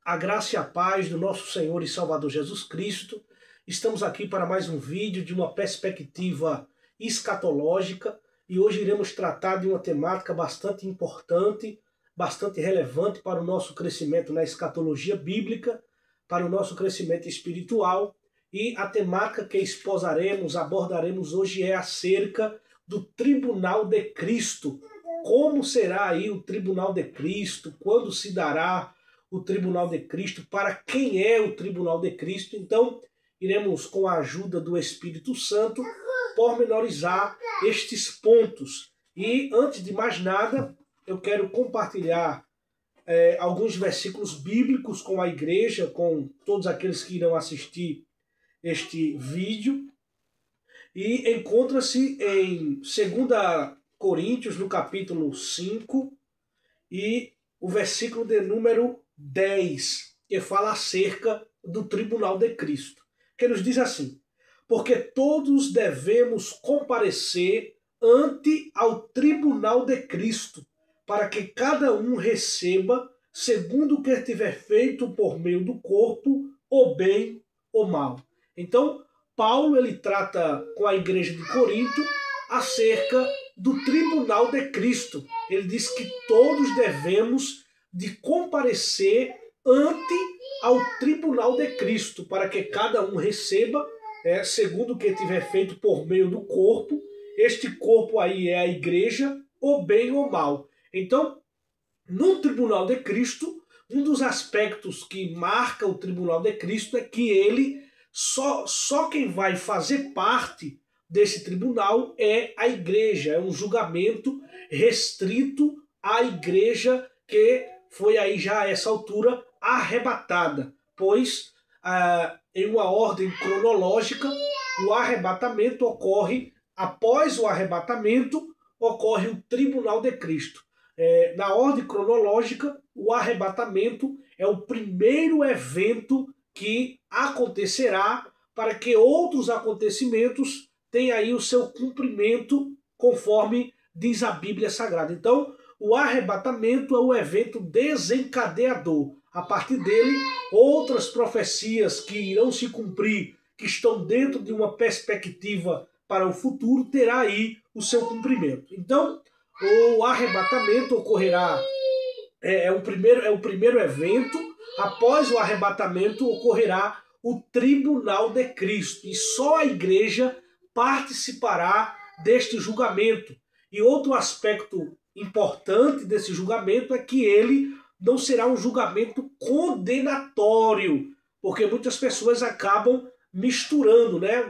A graça e a paz do nosso Senhor e Salvador Jesus Cristo. Estamos aqui para mais um vídeo de uma perspectiva escatológica e hoje iremos tratar de uma temática bastante importante, bastante relevante para o nosso crescimento na escatologia bíblica, para o nosso crescimento espiritual. E a temática que abordaremos hoje é acerca do Tribunal de Cristo. Como será aí o Tribunal de Cristo? Quando se dará o Tribunal de Cristo? Para quem é o Tribunal de Cristo? Então, iremos, com a ajuda do Espírito Santo, pormenorizar estes pontos. E, antes de mais nada, eu quero compartilhar alguns versículos bíblicos com a igreja, com todos aqueles que irão assistir este vídeo. E encontra-se em 2 Coríntios, no capítulo 5, e o versículo de número 10, que fala acerca do Tribunal de Cristo, que nos diz assim: porque todos devemos comparecer ante ao Tribunal de Cristo, para que cada um receba, segundo o que tiver feito por meio do corpo, ou bem ou mal. Então, Paulo ele trata com a igreja de Corinto acerca do Tribunal de Cristo. Ele diz que todos devemos de comparecer ante ao Tribunal de Cristo, para que cada um receba, segundo o que tiver feito por meio do corpo. Este corpo aí é a igreja, ou bem ou mal. Então, no Tribunal de Cristo, um dos aspectos que marca o Tribunal de Cristo é que ele só quem vai fazer parte desse tribunal é a igreja. É um julgamento restrito à igreja que foi aí já a essa altura arrebatada, pois em uma ordem cronológica o arrebatamento ocorre, após o arrebatamento ocorre o Tribunal de Cristo. Na ordem cronológica, o arrebatamento é o primeiro evento que acontecerá para que outros acontecimentos tenham aí o seu cumprimento, conforme diz a Bíblia Sagrada. Então, o arrebatamento é o evento desencadeador. A partir dele, outras profecias que irão se cumprir, que estão dentro de uma perspectiva para o futuro, terá aí o seu cumprimento. Então, o arrebatamento ocorrerá, é o primeiro evento. Após o arrebatamento ocorrerá o Tribunal de Cristo, e só a igreja participará deste julgamento. E outro aspecto importante desse julgamento é que ele não será um julgamento condenatório, porque muitas pessoas acabam misturando, né,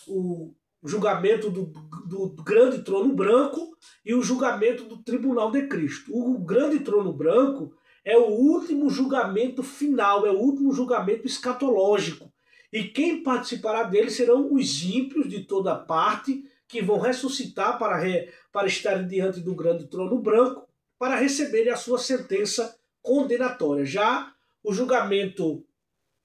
o julgamento do grande trono branco e o julgamento do Tribunal de Cristo. O grande trono branco é o último julgamento final, é o último julgamento escatológico. E quem participará dele serão os ímpios de toda parte, que vão ressuscitar para estarem diante do grande trono branco, para receberem a sua sentença condenatória. Já o julgamento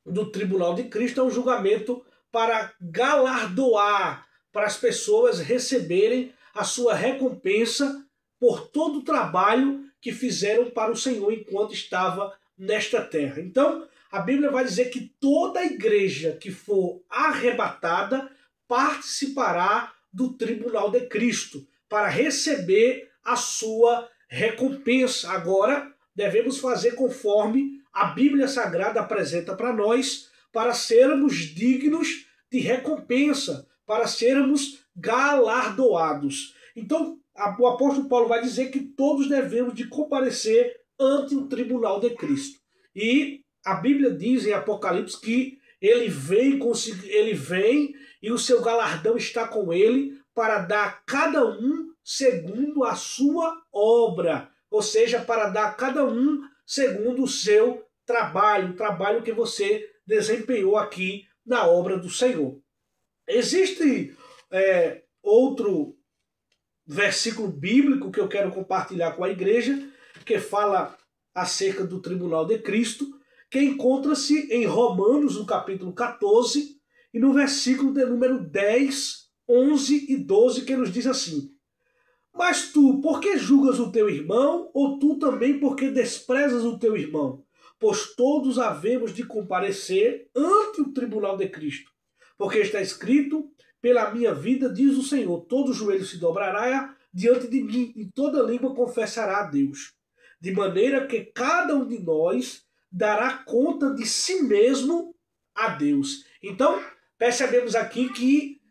do Tribunal de Cristo é um julgamento para galardoar, para as pessoas receberem a sua recompensa por todo o trabalho que fizeram para o Senhor enquanto estava nesta terra. Então, a Bíblia vai dizer que toda a igreja que for arrebatada participará do Tribunal de Cristo para receber a sua recompensa. Agora, devemos fazer conforme a Bíblia Sagrada apresenta para nós, para sermos dignos de recompensa, para sermos galardoados. Então, o apóstolo Paulo vai dizer que todos devemos de comparecer ante o Tribunal de Cristo. E a Bíblia diz em Apocalipse que ele vem e o seu galardão está com ele para dar a cada um segundo a sua obra. Ou seja, para dar a cada um segundo o seu trabalho, o trabalho que você desempenhou aqui na obra do Senhor. Existe outro versículo bíblico que eu quero compartilhar com a igreja, que fala acerca do Tribunal de Cristo, que encontra-se em Romanos, no capítulo 14, e no versículo de número 10, 11 e 12, que nos diz assim: mas tu, por que julgas o teu irmão, ou tu também porque desprezas o teu irmão? pois todos havemos de comparecer ante o tribunal de Cristo. Porque está escrito, pela minha vida, diz o Senhor, todo joelho se dobrará diante de mim, e toda língua confessará a Deus. De maneira que cada um de nós dará conta de si mesmo a Deus. Então, percebemos aqui que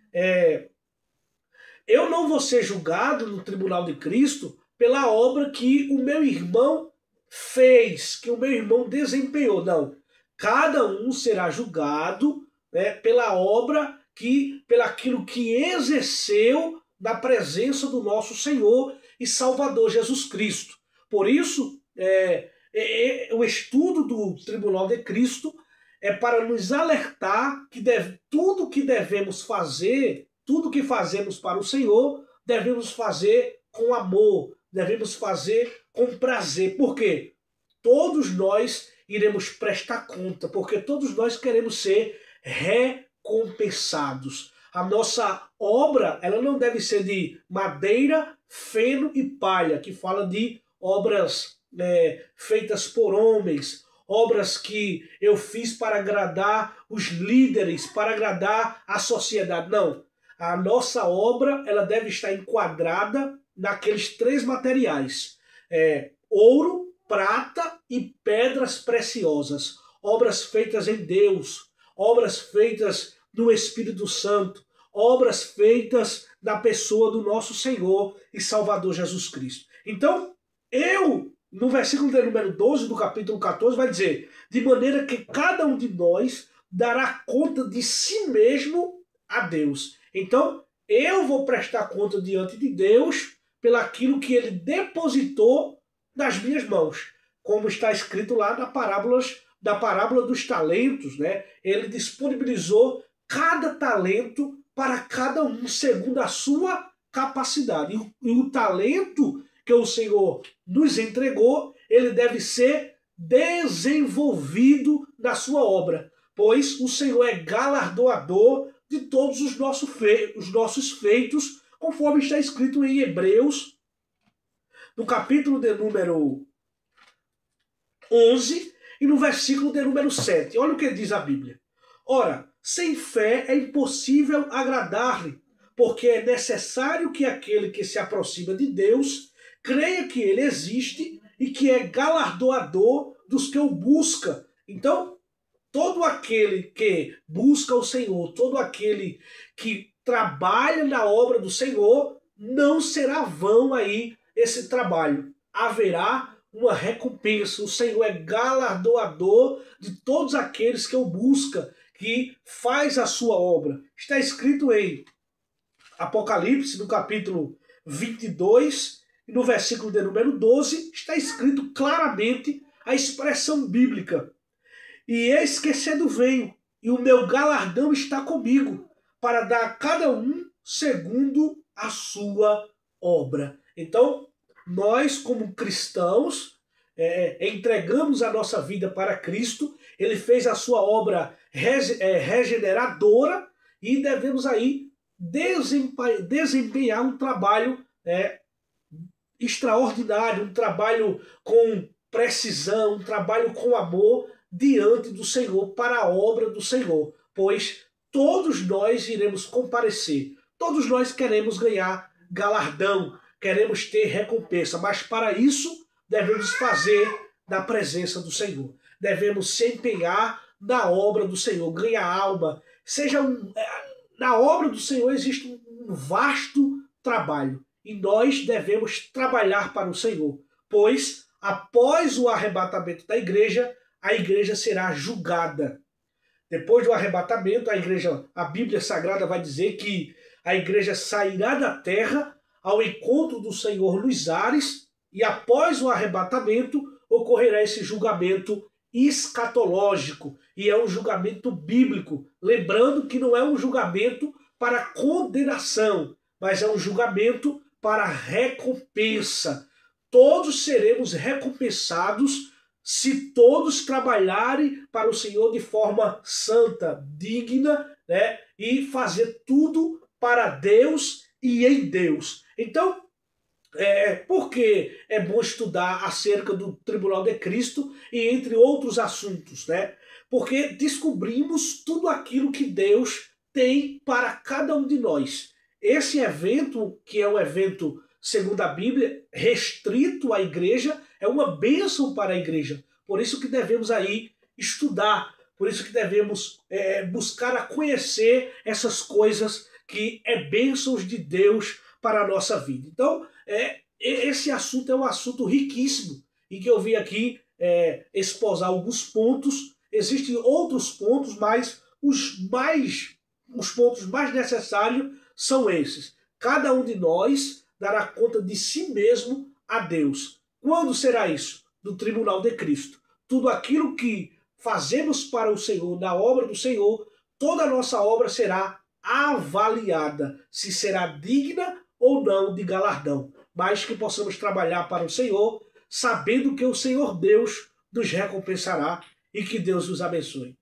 eu não vou ser julgado no tribunal de Cristo pela obra que o meu irmão fez, que o meu irmão desempenhou. Não. Cada um será julgado, né, pela obra, pelaquilo que exerceu na presença do nosso Senhor e Salvador Jesus Cristo. Por isso, o estudo do tribunal de Cristo é para nos alertar que tudo que devemos fazer, tudo que fazemos para o Senhor, devemos fazer com amor, devemos fazer com prazer. Por quê? Todos nós iremos prestar conta, porque todos nós queremos ser recompensados. A nossa obra, ela não deve ser de madeira, feno e palha, que fala de obras feitas por homens, obras que eu fiz para agradar os líderes, para agradar a sociedade. Não. A nossa obra, ela deve estar enquadrada naqueles três materiais: ouro, prata e pedras preciosas. Obras feitas em Deus, obras feitas no Espírito Santo, obras feitas na pessoa do nosso Senhor e Salvador Jesus Cristo. Então, no versículo de número 12 do capítulo 14, vai dizer, de maneira que cada um de nós dará conta de si mesmo a Deus. Então, eu vou prestar conta diante de Deus pelaquilo que ele depositou nas minhas mãos. Como está escrito lá da parábola dos talentos, né? Ele disponibilizou cada talento para cada um, segundo a sua capacidade. E o talento que o Senhor nos entregou, ele deve ser desenvolvido na sua obra, pois o Senhor é galardoador de todos os nossos feitos, conforme está escrito em Hebreus, no capítulo de número 11 e no versículo de número 7. Olha o que diz a Bíblia. Ora, sem fé é impossível agradar-lhe, porque é necessário que aquele que se aproxima de Deus creia que ele existe e que é galardoador dos que o buscam. Então, todo aquele que busca o Senhor, todo aquele que trabalha na obra do Senhor, não será vão aí esse trabalho. Haverá uma recompensa. O Senhor é galardoador de todos aqueles que o buscam, que faz a sua obra. Está escrito em Apocalipse, no capítulo 22, e no versículo de número 12, está escrito claramente a expressão bíblica. E eis que cedo venho, e o meu galardão está comigo, para dar a cada um segundo a sua obra. Então, nós, como cristãos, entregamos a nossa vida para Cristo. Ele fez a sua obra regeneradora e devemos aí desempenhar um trabalho extraordinário, um trabalho com precisão, um trabalho com amor diante do Senhor, para a obra do Senhor, pois todos nós iremos comparecer, todos nós queremos ganhar galardão, queremos ter recompensa, mas para isso devemos fazer da presença do Senhor, devemos se empenhar na obra do Senhor, ganhar alma. Na obra do Senhor existe um vasto trabalho, e nós devemos trabalhar para o Senhor, pois após o arrebatamento da igreja, a igreja será julgada. Depois do arrebatamento, a Bíblia Sagrada vai dizer que a igreja sairá da terra ao encontro do Senhor nos ares, e após o arrebatamento ocorrerá esse julgamento escatológico, e é um julgamento bíblico, lembrando que não é um julgamento para condenação, mas é um julgamento para recompensa. Todos seremos recompensados se todos trabalharem para o Senhor de forma santa, digna, né, e fazer tudo para Deus e em Deus. Então, Por que é bom estudar acerca do tribunal de Cristo e entre outros assuntos, né? Porque descobrimos tudo aquilo que Deus tem para cada um de nós. Esse evento, que é um evento, segundo a Bíblia, restrito à igreja, é uma bênção para a igreja. Por isso que devemos aí estudar, por isso que devemos buscar a conhecer essas coisas que é bênçãos de Deus para a nossa vida. Então, esse assunto é um assunto riquíssimo e que eu vim aqui esposar alguns pontos. Existem outros pontos, mas os pontos mais necessários são esses. Cada um de nós dará conta de si mesmo a Deus. Quando será isso? No tribunal de Cristo. Tudo aquilo que fazemos para o Senhor, na obra do Senhor, toda a nossa obra será avaliada, se será digna ou não de galardão, mas que possamos trabalhar para o Senhor, sabendo que o Senhor Deus nos recompensará e que Deus os abençoe.